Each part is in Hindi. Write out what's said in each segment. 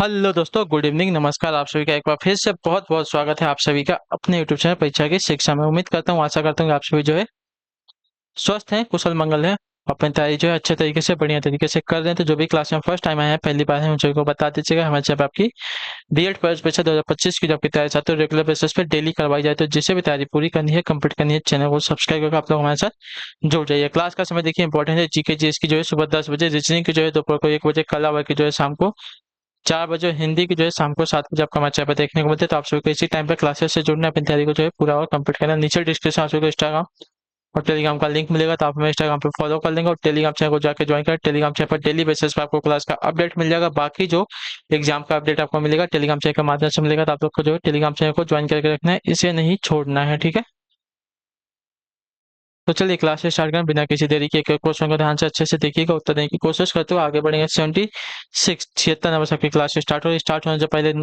हेलो दोस्तों, गुड इवनिंग, नमस्कार। आप सभी का एक बार फिर से बहुत बहुत स्वागत है आप सभी का अपने यूट्यूब चैनल परीक्षा की शिक्षा में। उम्मीद करता हूँ, आशा करता हूँ कि आप सभी जो है स्वस्थ हैं, कुशल मंगल हैं। अपनी तैयारी जो है अच्छे तरीके से, बढ़िया तरीके से कर रहे हैं। तो जो भी क्लास में फर्स्ट टाइम आए हैं, पहली बार है, उन सभी को बता दीजिएगा, हमारे चैनल पर आपकी बीएड प्रवेश परीक्षा 2025 की जो आपकी तैयारी चाहते हो रेगुलर बेसिस पे डेली करवाई जाए। तो जिसे भी तैयारी पूरी करनी है, कंप्लीट करनी है, चैनल को सब्सक्राइब करके आप लोग हमारे साथ जुड़ जाइए। क्लास का समय देखिए इंपॉर्टेंट है। जीके जीएस की जो है सुबह 10 बजे, रीजनिंग की जो है दोपहर को 1 बजे, कला वर्ग की जो है शाम को 4 बजे, हिंदी की जो है शाम को 7 बजे आपका हमारे चैनल पर देखने को मिलते हैं। तो आप सभी को इसी टाइम पे क्लासेस से जुड़ना है, अपनी तैयारी को जो है पूरा और कंप्लीट करना है। नीचे डिस्क्रिप्शन आप सभी को इंस्टाग्राम और टेलीग्राम का लिंक मिलेगा, तो आप हमें इंस्टाग्राम पे फॉलो कर लेंगे और टेलीग्राम चैनल को जाकर ज्वाइन कर। टेलीग्राम चैनल पर डेली बेसिस पे आपको क्लास का अपडेट मिल जाएगा। बाकी जो एग्जाम का अपडेट आपको मिलेगा टेलीग्राम चैनल के माध्यम से मिलेगा। तो आप लोग को जो है टेलीग्राम चैनल को ज्वाइन करके रखना है, इसे नहीं छोड़ना है, ठीक है। तो चलिए क्लास स्टार्ट करें बिना किसी देरी के। एक क्वेश्चन को ध्यान से अच्छे से देखिएगा, उत्तर देने की कोशिश करते हुए आगे बढ़ेंगे। 76 नंबर से आपकी क्लास स्टार्ट होने से पहले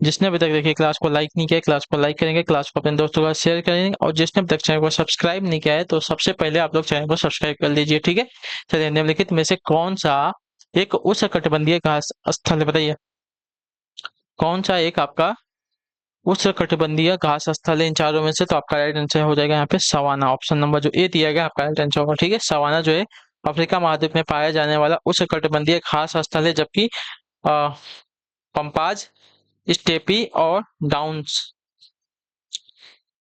जिसने अभी तक देखिए क्लास को लाइक नहीं किया है, क्लास को लाइक करेंगे, क्लास को अपने दोस्तों का शेयर करेंगे, और जिसने अभी तक चैनल को सब्सक्राइब नहीं किया है तो सबसे पहले आप लोग चैनल को सब्सक्राइब कर लीजिए, ठीक है। चलिए, निम्नलिखित में से कौन सा एक उष्णकटिबंधीय घास स्थल है, बताइए। कौन सा एक आपका उष्णकटिबंधीय घास स्थल है इन चारों में से? तो आपका राइट आंसर हो जाएगा यहाँ पे सवाना। ऑप्शन नंबर जो ए दिया गया आपका राइट आंसर होगा, ठीक है। सवाना जो है अफ्रीका महाद्वीप में पाया जाने वाला उष्णकटिबंधीय घास स्थल है, जबकि पंपाज, स्टेपी और डाउन्स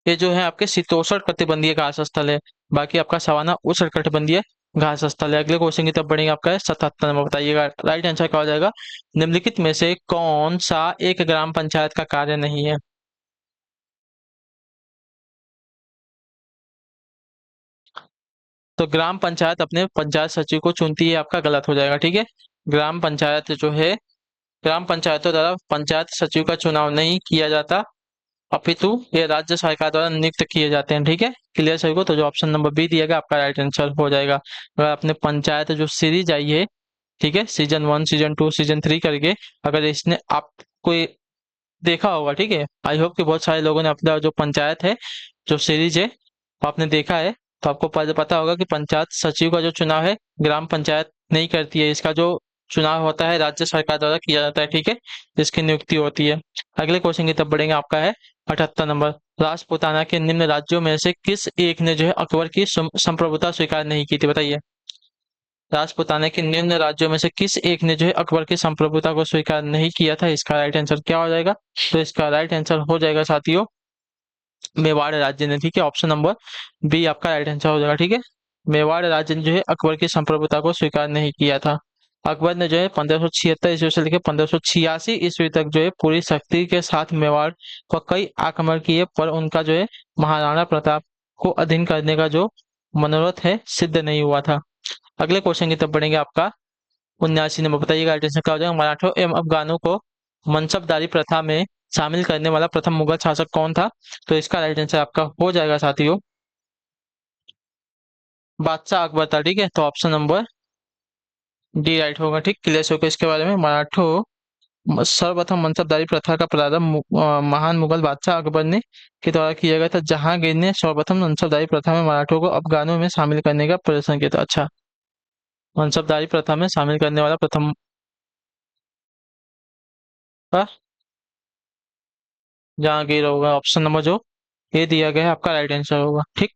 ये जो है आपके शीतोष्ण कटिबंधीय घास स्थल है। बाकी आपका सवाना उष्णकटिबंधीय घास स्थल है। अगले क्वेश्चन की तरफ बढ़ेंगे। आपका है 77 नंबर, बताइएगा राइट आंसर क्या हो जाएगा। निम्नलिखित में से कौन सा एक ग्राम पंचायत का कार्य नहीं है? तो ग्राम पंचायत अपने पंचायत सचिव को चुनती है, आपका गलत हो जाएगा, ठीक है। ग्राम पंचायत जो है, ग्राम पंचायतों द्वारा पंचायत सचिव का चुनाव नहीं किया जाता, अपितु ये राज्य सरकार द्वारा नियुक्त किए जाते हैं, ठीक है। क्लियर सभी को? तो जो ऑप्शन नंबर बी दिया गया आपका राइट आंसर हो जाएगा। अगर आपने पंचायत जो सीरीज आई है, ठीक है, सीजन 1, सीजन 2, सीजन 3 करके, अगर इसने आपको देखा होगा, ठीक है, आई होप कि बहुत सारे लोगों ने अपना जो पंचायत है, जो सीरीज है, वो आपने देखा है, तो आपको पता होगा कि पंचायत सचिव का जो चुनाव है ग्राम पंचायत नहीं करती है। इसका जो चुनाव होता है राज्य सरकार द्वारा किया जाता है, ठीक है, जिसकी नियुक्ति होती है। अगले क्वेश्चन की तरफ बढ़ेंगे। आपका है 78 नंबर, राजपूताना के निम्न राज्यों में से किस एक ने जो है अकबर की संप्रभुता स्वीकार नहीं की थी, बताइए। राजपूताना के निम्न राज्यों में से किस एक ने जो है अकबर की संप्रभुता को स्वीकार नहीं किया था? इसका राइट आंसर क्या हो जाएगा? तो इसका राइट आंसर हो जाएगा साथियों मेवाड़ राज्य ने, ठीक है। ऑप्शन नंबर बी आपका राइट आंसर हो जाएगा, ठीक है। मेवाड़ राज्य ने जो है अकबर की संप्रभुता को स्वीकार नहीं किया था। अकबर ने जो है 1576 ईस्वी से लेकर 1586 ईस्वी तक जो है पूरी शक्ति के साथ मेवाड़ पर कई आक्रमण किए, पर उनका जो है महाराणा प्रताप को अधीन करने का जो मनोरथ है सिद्ध नहीं हुआ था। अगले क्वेश्चन की तरफ बढ़ेंगे। आपका 79 नंबर, बताइएगा राइट आंसर क्या हो जाएगा। मराठों एवं अफगानों को मनसबदारी प्रथा में शामिल करने वाला प्रथम मुगल शासक कौन था? तो इसका राइट आंसर आपका हो जाएगा साथियों बादशाह अकबर था, ठीक है। तो ऑप्शन नंबर डी राइट होगा, ठीक। क्लियर होगा इसके बारे में। मराठों सर्वप्रथम मनसबदारी प्रथा का प्रारंभ महान मुगल बादशाह अकबर ने के द्वारा किया गया था। जहांगीर ने सर्वप्रथम मनसबदारी प्रथा में मराठों को अफगानों में शामिल करने का प्रदर्शन किया था। अच्छा, मनसबदारी प्रथा में शामिल करने वाला प्रथम का जहांगीर होगा। ऑप्शन नंबर जो ए दिया गया है आपका राइट आंसर होगा, ठीक।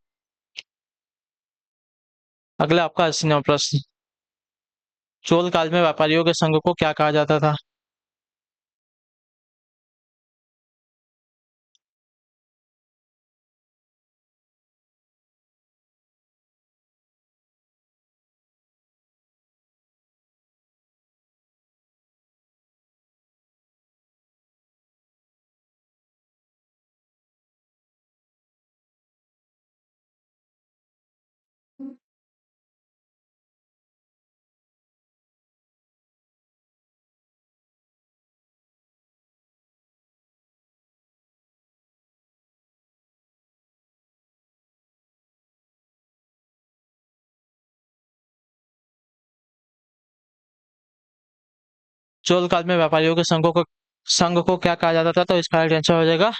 अगला आपका 80 नंबर प्रश्न, चोल काल में व्यापारियों के संघ को क्या कहा जाता था? चोल काल में व्यापारियों के संघ को क्या कहा जाता था? तो इसका राइट आंसर हो जाएगा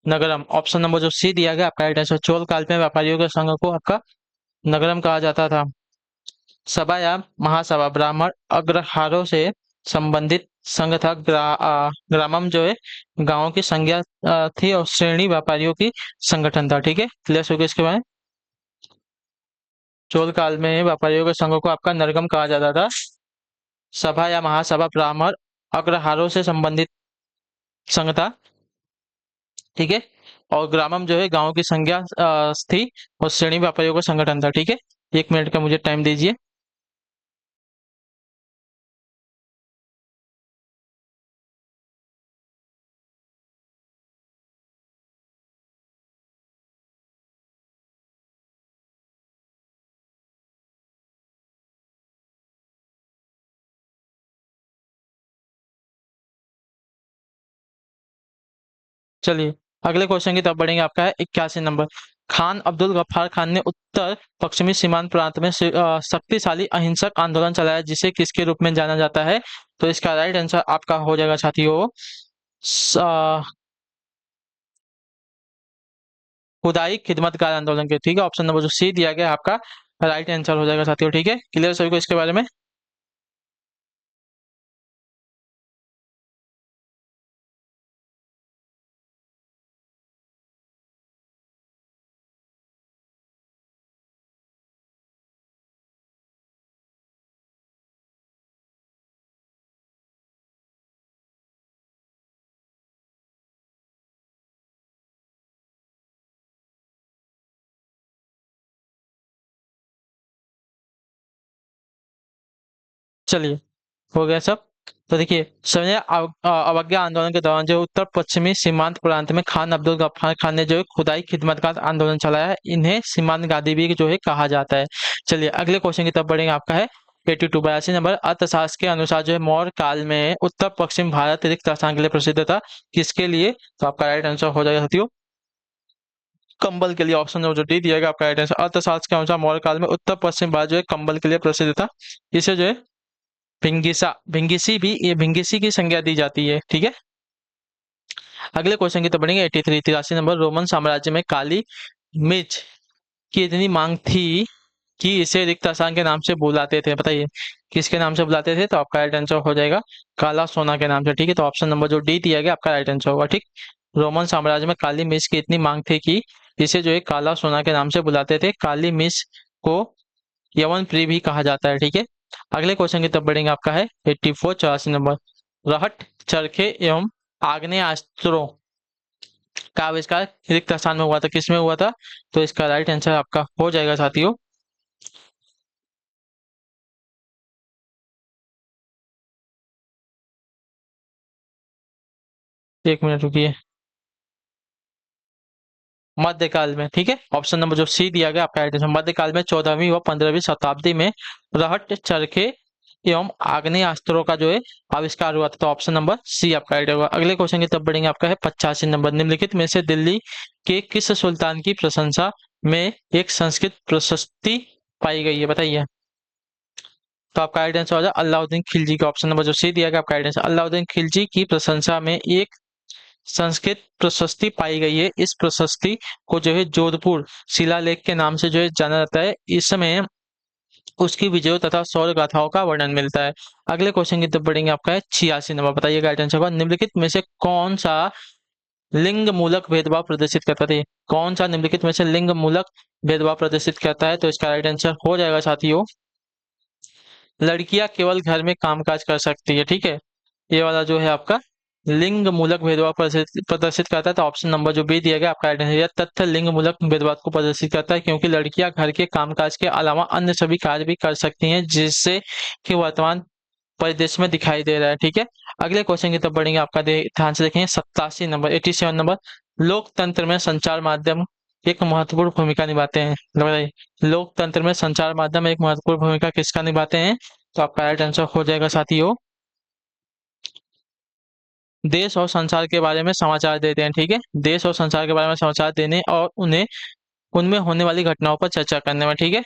नगरम। ऑप्शन नंबर जो सी दिया गया आपका राइट आंसर। चोल काल में व्यापारियों के संघ को आपका नगरम कहा जाता था। सभा या महासभा ब्राह्मण अग्रहारों से संबंधित संघ था। ग्रामम जो है गांवों की संज्ञा थी, और श्रेणी व्यापारियों की संगठन था। ठीक है, क्लियर हो गया इसके बारे में। चोल काल में व्यापारियों के संघों को आपका नरगम कहा जाता था। सभा या महासभा ब्राह्मण अग्रहारों से संबंधित संघ था। ठीक है, और ग्रामम जो है गांव की संज्ञा थी, और श्रेणी व्यापारियों का संगठन था। ठीक है, 1 मिनट का मुझे टाइम दीजिए। चलिए, अगले क्वेश्चन की तरफ बढ़ेंगे। आपका है 81 नंबर। खान अब्दुल गफ्फार खान ने उत्तर पश्चिमी सीमांत प्रांत में शक्तिशाली अहिंसक आंदोलन चलाया, जिसे किसके रूप में जाना जाता है? तो इसका राइट आंसर आपका हो जाएगा साथियों, खुदाई खिदमतकार आंदोलन के। ठीक है, ऑप्शन नंबर जो सी दिया गया आपका राइट आंसर हो जाएगा साथियों। ठीक है, क्लियर सभी को इसके बारे में। चलिए, हो गया सब। तो देखिए, समझे, अवज्ञा आंदोलन के दौरान जो उत्तर पश्चिमी सीमांत प्रांत में खान अब्दुल गफ्फार खान ने जो है खुदाई खिदमत का आंदोलन चलाया है, इन्हें सीमांत गादी भी जो है कहा जाता है। चलिए, अगले क्वेश्चन की तरफ बढ़ेंगे। आपका है 82 अर्थशास्त्र के अनुसार जो है मौर्य काल में उत्तर पश्चिम भारत रिक्त स्थान के लिए प्रसिद्ध था। किसके लिए? तो आपका राइट आंसर हो जाएगा साथियों, कंबल के लिए। ऑप्शन नंबर जो डी दिया गया आपका राइट आंसर। अर्थशास्त्र के अनुसार मौर्य काल में उत्तर पश्चिम भारत जो है कंबल के लिए प्रसिद्ध था। इसे जो है भिंगिसा, भिंगिसी भी, ये भिंगिसी की संज्ञा दी जाती है। ठीक है, अगले क्वेश्चन की तो बढ़ेंगे। 83 रोमन साम्राज्य में काली मिर्च की इतनी मांग थी कि इसे रिक्त स्थान के नाम से बुलाते थे। बताइए किसके नाम से बुलाते थे? तो आपका राइट आंसर हो जाएगा काला सोना के नाम से। ठीक है, तो ऑप्शन नंबर जो डी दिया गया आपका राइट आंसर होगा। ठीक, रोमन साम्राज्य में काली मिर्च की इतनी मांग थी कि इसे जो है काला सोना के नाम से बुलाते थे। काली मिर्च को यवन प्री भी कहा जाता है। ठीक है, अगले क्वेश्चन की तरफ बढ़ेंगे। आपका है 84 रहट, चरखे एवं आग्नेयास्त्रों का आविष्कार रिक्त स्थान में हुआ था। किसमें हुआ था? तो इसका राइट आंसर आपका हो जाएगा साथियों, 1 मिनट रुकिए, मध्यकाल में। ठीक है, ऑप्शन नंबर जो सी दिया गया आपका राइट आंसर। मध्यकाल में 14वीं व 15वीं शताब्दी में रहट, चरखे एवं आग्नेयास्त्रों का जो है आविष्कार हुआ था। तो ऑप्शन नंबर सी आपका राइट होगा। अगले क्वेश्चन की तरफ बढ़ेंगे। आपका है 85 निम्नलिखित में से दिल्ली के किस सुल्तान की प्रशंसा में एक संस्कृत प्रशस्ति पाई गई है? बताइए। तो आपका राइट आंसर हो जाएगा अलाउद्दीन खिलजी का। ऑप्शन नंबर जो सी दिया गया आपका राइट आंसर। अलाउद्दीन खिलजी की प्रशंसा में एक संस्कृत प्रशस्ति पाई गई है। इस प्रशस्ति को जो है जोधपुर शिलालेख के नाम से जो है जाना जाता है। इसमें उसकी विजयों तथा शौर्य गाथाओं का वर्णन मिलता है। अगले क्वेश्चन की तरफ बढ़ेंगे। आपका है 86 बताइए राइट आंसर होगा। निम्नलिखित में से कौन सा लिंग मूलक भेदभाव प्रदर्शित करता है? कौन सा निम्नलिखित में से लिंग मूलक भेदभाव प्रदर्शित करता है? तो इसका राइट आंसर हो जाएगा साथियों, लड़कियां केवल घर में कामकाज कर सकती है। ठीक है, ये वाला जो है आपका लिंग मूलक भेदभाव प्रदर्शित करता है। तो ऑप्शन नंबर जो बी दिया गया आपका राइट आंसर। यह तथ्य लिंग मूलक भेदभाव को प्रदर्शित करता है, क्योंकि लड़कियां घर के कामकाज के अलावा अन्य सभी कार्य भी कर सकती हैं, जिससे कि वर्तमान परिदृश्य में दिखाई दे रहा है। ठीक है, अगले क्वेश्चन की तरफ बढ़ेंगे। आपका ध्यान से देखेंगे। 87 लोकतंत्र में संचार माध्यम एक महत्वपूर्ण भूमिका निभाते हैं। बताइए, लोकतंत्र में संचार माध्यम एक महत्वपूर्ण भूमिका किसका निभाते हैं? तो आपका राइट आंसर हो जाएगा साथियों, देश और संसार के बारे में समाचार देते हैं। ठीक है, देश और संसार के बारे में समाचार देने और उन्हें उनमें होने वाली घटनाओं पर चर्चा करने में। ठीक है,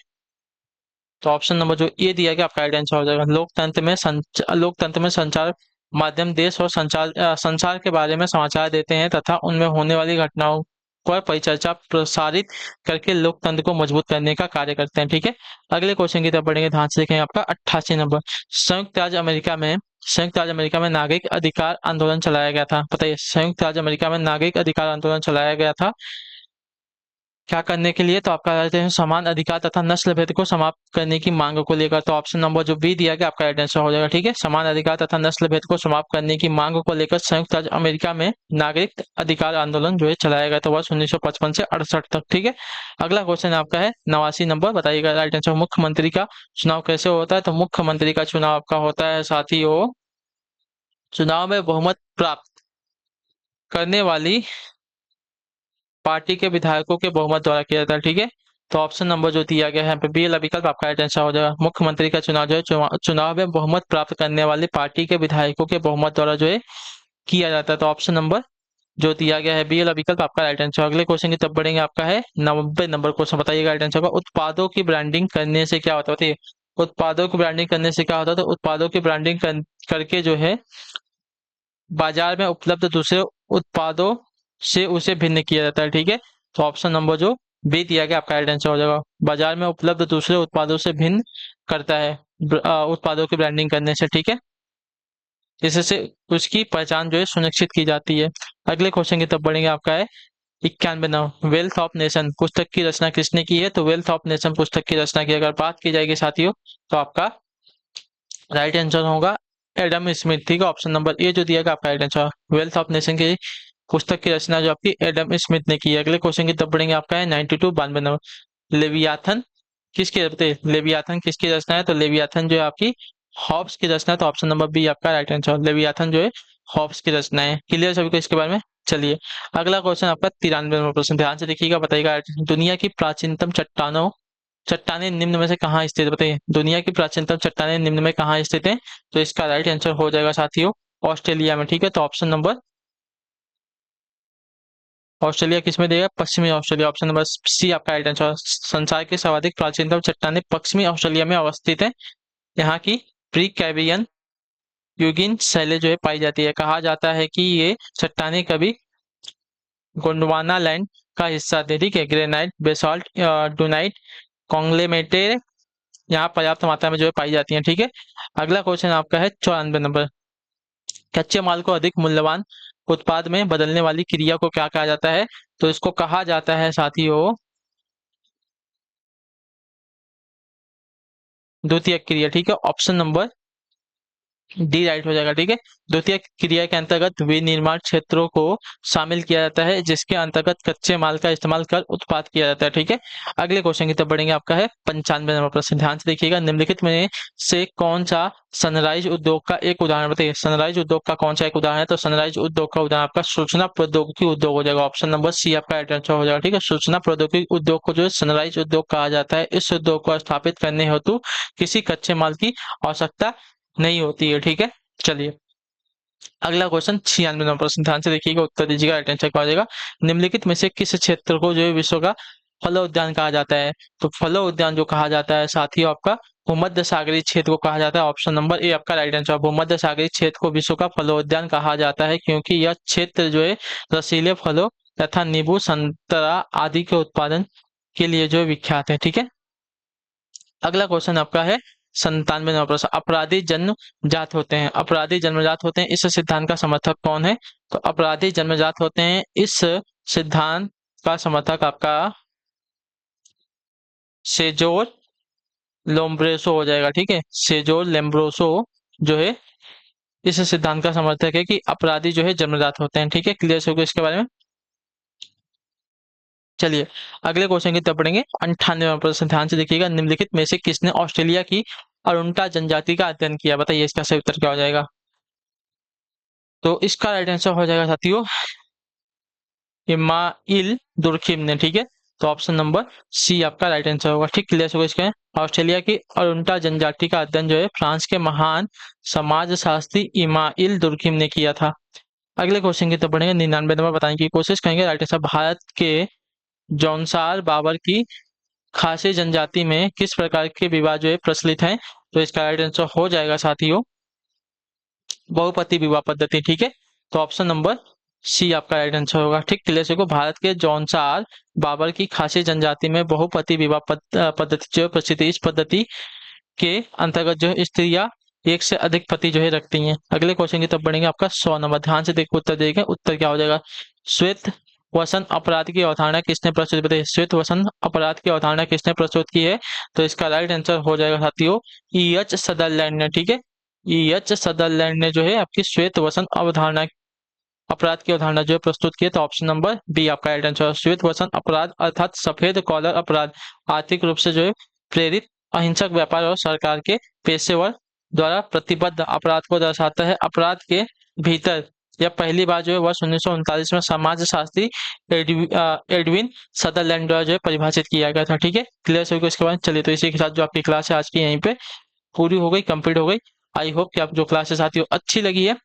तो ऑप्शन नंबर जो ये दिया गया आपका राइट आंसर हो जाएगा। लोकतंत्र में संचार माध्यम देश और संसार के बारे में समाचार देते हैं तथा उनमें होने वाली घटनाओं पर परिचर्चा प्रसारित करके लोकतंत्र को मजबूत करने का कार्य करते हैं। ठीक है, अगले क्वेश्चन की तरफ बढ़ेंगे। ध्यान से देखें। आपका 88 संयुक्त राज्य अमेरिका में संयुक्त राज्य अमेरिका में नागरिक अधिकार आंदोलन चलाया गया था? बताइए, संयुक्त राज्य अमेरिका में नागरिक अधिकार आंदोलन चलाया गया था क्या करने के लिए? तो आपका रहते हैं समान अधिकार तथा नस्ल भेद को समाप्त करने की मांग को लेकर। तो ऑप्शन नंबर जो बी दिया गया आपका राइट आंसर हो जाएगा। ठीक है, समान अधिकार तथा नस्ल भेद को समाप्त करने की मांग को लेकर संयुक्त राज्य अमेरिका में नागरिक अधिकार आंदोलन जो है चलाया गया था वर्ष 1955 से 68 तक। ठीक है, अगला क्वेश्चन आपका है 89 नंबर, बताइएगा राइट आंसर। मुख्यमंत्री का चुनाव कैसे होता है? तो मुख्यमंत्री का चुनाव आपका होता है साथियों, चुनाव में बहुमत प्राप्त करने वाली पार्टी के विधायकों के बहुमत द्वारा किया जाता है। ठीक है, तो ऑप्शन नंबर जो दिया गया है यहाँ पे बी वाला विकल्प आपका राइट आंसर हो जाएगा। मुख्यमंत्री का चुनाव जो है चुनाव में बहुमत प्राप्त करने वाली पार्टी के विधायकों के बहुमत द्वारा जो है किया जाता है। तो ऑप्शन नंबर जो दिया गया है बी वाला विकल्प आपका राइट आंसर। अगले क्वेश्चन की तब बढ़ेंगे, आपका है 90 नंबर क्वेश्चन, बताइएगा राइट आंसर का। उत्पादों की ब्रांडिंग करने से क्या होता है? उत्पादों की ब्रांडिंग करने से क्या होता है? तो उत्पादों की ब्रांडिंग करके जो है बाजार में उपलब्ध दूसरे उत्पादों से उसे भिन्न किया जाता है। ठीक है, तो ऑप्शन नंबर जो बी दिया गया आपका राइट आंसर हो जाएगा। बाजार में उपलब्ध दूसरे उत्पादों से भिन्न करता है उत्पादों की ब्रांडिंग करने से। ठीक है, इससे उसकी पहचान जो है सुनिश्चित की जाती है। अगले क्वेश्चन की तरफ बढ़ेंगे, आपका है 91 नंबर, वेल्थ ऑफ नेशन पुस्तक की रचना किसने की है? तो वेल्थ ऑफ नेशन पुस्तक की रचना की अगर बात की जाएगी साथियों, तो आपका राइट आंसर होगा एडम स्मिथ। ठीक है, ऑप्शन नंबर ए जो दिया गया आपका right answer. Wealth of nation की पुस्तक की रचना जो आपकी एडम स्मिथ ने की है। अगले क्वेश्चन की तरफ बढ़ेंगे, आपका है 92 92 नंबर, लेवियाथन किसकी लेवियाथन किसकी रचना है? तो लेवियाथन जो है आपकी हॉब्स की रचना है। तो ऑप्शन नंबर बी आपका राइट आंसर। लेवियाथन जो है हॉब्स की रचना है। क्लियर सभी को इसके बारे में? चलिए, अगला क्वेश्चन आपका 93 नंबर प्रश्न, ध्यान से देखिएगा, बताइएगा दुनिया की प्राचीनतम चट्टानें निम्न में से कहाँ स्थित है? बताइए, दुनिया की प्राचीनतम चट्टानें निम्न में कहाँ स्थित हैं? तो इसका राइट आंसर हो जाएगा साथियों ऑस्ट्रेलिया में। ठीक है, तो ऑप्शन नंबर ऑस्ट्रेलिया किस में देगा? पश्चिमी ऑस्ट्रेलिया, ऑप्शन नंबर सी आपका राइट आंसर। संसार की सर्वाधिक प्राचीनतम चट्टानें पश्चिमी ऑस्ट्रेलिया में अवस्थित है। यहाँ की प्री कैबियन युगीन शैली जो है पाई जाती है। कहा जाता है कि ये चट्टानें कभी गोंडवाना लैंड का हिस्सा थे। ठीक है, ग्रेनाइट, बेसाल्ट, डूनाइट, कॉन्ग्लेमेटेड यहाँ पर्याप्त मात्रा में जो है पाई जाती हैं। ठीक है, अगला क्वेश्चन आपका है 94 नंबर, कच्चे माल को अधिक मूल्यवान उत्पाद में बदलने वाली क्रिया को क्या कहा जाता है? तो इसको कहा जाता है साथियों द्वितीय क्रिया। ठीक है, ऑप्शन नंबर डी राइट हो जाएगा। ठीक है, द्वितीय क्रिया के अंतर्गत विनिर्माण क्षेत्रों को शामिल किया जाता है जिसके अंतर्गत कच्चे माल का इस्तेमाल कर उत्पाद किया जाता है। ठीक है, अगले क्वेश्चन की तरफ बढ़ेंगे, आपका है 95 नंबर प्रश्न, ध्यान से देखिएगा, निम्नलिखित में से कौन सा सनराइज उद्योग का एक उदाहरण? बताइए, सनराइज उद्योग का कौन सा एक उदाहरण है? तो सनराइज उद्योग का उदाहरण आपका सूचना प्रौद्योगिकी उद्योग हो जाएगा। ऑप्शन नंबर सी आपका राइट आंसर हो जाएगा। ठीक है, सूचना प्रौद्योगिकी उद्योग को जो है सनराइज उद्योग कहा जाता है। इस उद्योग को स्थापित करने हेतु किसी कच्चे माल की आवश्यकता नहीं होती है। ठीक है, चलिए, अगला क्वेश्चन 96 नंबर प्रश्न, ध्यान से देखिएगा, उत्तर दीजिएगा, राइट आंसर क्या हो जाएगा? निम्नलिखित में से किस क्षेत्र को जो है विश्व का फलो उद्यान कहा जाता है? तो फलो उद्यान जो कहा जाता है साथियों आपका भूमध्य सागरीय क्षेत्र को कहा जाता है। ऑप्शन नंबर ए आपका राइट आंसर। भूमध्य सागरीय क्षेत्र को विश्व का फलो उद्यान कहा जाता है क्योंकि यह क्षेत्र जो है रसीले फलों तथा नींबू, संतरा आदि के उत्पादन के लिए जो विख्यात है। ठीक है, अगला क्वेश्चन आपका है 97 नंबर प्रश्न, अपराधी जन्मजात होते हैं। अपराधी जन्मजात होते हैं, इस सिद्धांत का समर्थक कौन है? तो अपराधी जन्मजात होते हैं, इस सिद्धांत का समर्थक आपका सेजोर लोम्ब्रेसो हो जाएगा। ठीक है, सेजोर लेम्ब्रोसो जो है इस सिद्धांत का समर्थक है कि अपराधी जो है जन्मजात होते हैं। ठीक है, क्लियर हो गया इसके बारे में? चलिए, अगले क्वेश्चन की तरफ बढ़ेंगे, 98वां प्रश्न, ध्यान से देखिएगा, निम्नलिखित में से किसने ऑस्ट्रेलिया की अरुणा जनजाति का अध्ययन किया? बताइए, इसका सही उत्तर क्या हो जाएगा? तो इसका राइट आंसर हो जाएगा साथियों इमाइल दुर्खिम ने। ठीक है, तो ऑप्शन नंबर सी आपका राइट आंसर होगा। ठीक, क्लियर होगा इसका? ऑस्ट्रेलिया की अरुणा जनजाति का अध्ययन जो है फ्रांस के महान समाजशास्त्री इमाइल दुर्खिम ने किया था। अगले क्वेश्चन की तरफ बढ़ेंगे, 99 नंबर बताने की कोशिश करेंगे। राइट आंसर, भारत के जौनसार बाबर की खासी जनजाति में किस प्रकार के विवाह जो है प्रचलित है? तो इसका राइट आंसर हो जाएगा साथियों बहुपति विवाह पद्धति। ठीक है, तो ऑप्शन नंबर सी आपका राइट आंसर होगा। ठीक, क्लियर से को भारत के जौनसार बाबर की खासी जनजाति में बहुपति विवाह पद्धति जो प्रसिद्ध है। इस पद्धति के अंतर्गत जो स्त्रियां एक से अधिक पति जो है रखती हैं। अगले क्वेश्चन की तरफ बढ़ेंगे, आपका 100 नंबर। ध्यान से देखो, उत्तर देखें, उत्तर क्या हो जाएगा। श्वेत वसन अपराध की अवधारणा किसने प्रस्तुत, बताइए श्वेत वसन अपराध की अवधारणा किसने प्रस्तुत की है। तो इसका राइट आंसर हो जाएगा साथियों E.H. सदरलैंड ने। ठीक है, E.H. सदरलैंड ने जो है आपकी श्वेत वसन अवधारणा अपराध की अवधारणा जो है प्रस्तुत की है। तो ऑप्शन नंबर बी आपका राइट आंसर। श्वेत वसन अपराध अर्थात सफेद कॉलर अपराध आर्थिक रूप से जो है प्रेरित अहिंसक व्यापार और सरकार के पेशेवर द्वारा प्रतिबद्ध अपराध को दर्शाता है। अपराध के भीतर यह पहली बार जो है वर्ष 1939 में समाजशास्त्री एडविन सदरलैंड द्वारा जो है परिभाषित किया गया था। ठीक है, क्लियर सभी को इसके बाद। चलिए, तो इसी के साथ जो आपकी क्लास है आज की यहीं पे पूरी हो गई, कंप्लीट हो गई। आई होप कि आप जो क्लासेस आती हो अच्छी लगी है,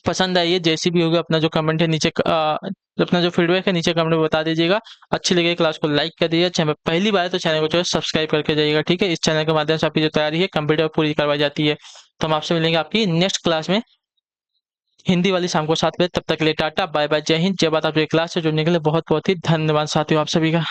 पसंद आई है। जैसी भी होगी अपना जो कमेंट है नीचे अपना जो फीडबैक है नीचे कमेंट में बता दीजिएगा। अच्छी लगी क्लास को लाइक कर दीजिए। चैनल पहली बार है तो चैनल को जो है सब्सक्राइब करके जाइएगा। ठीक है, इस चैनल के माध्यम से आपकी जो तैयारी है कंप्यूटर पूरी करवाई जाती है। तो हम आपसे मिलेंगे आपकी नेक्स्ट क्लास में हिंदी वाली शाम को 7 बजे। तब तक के लिए टाटा बाय बाय, जय हिंद, जय भारत। आप क्लास से जुड़ने के लिए बहुत बहुत ही धन्यवाद साथियों आप सभी का।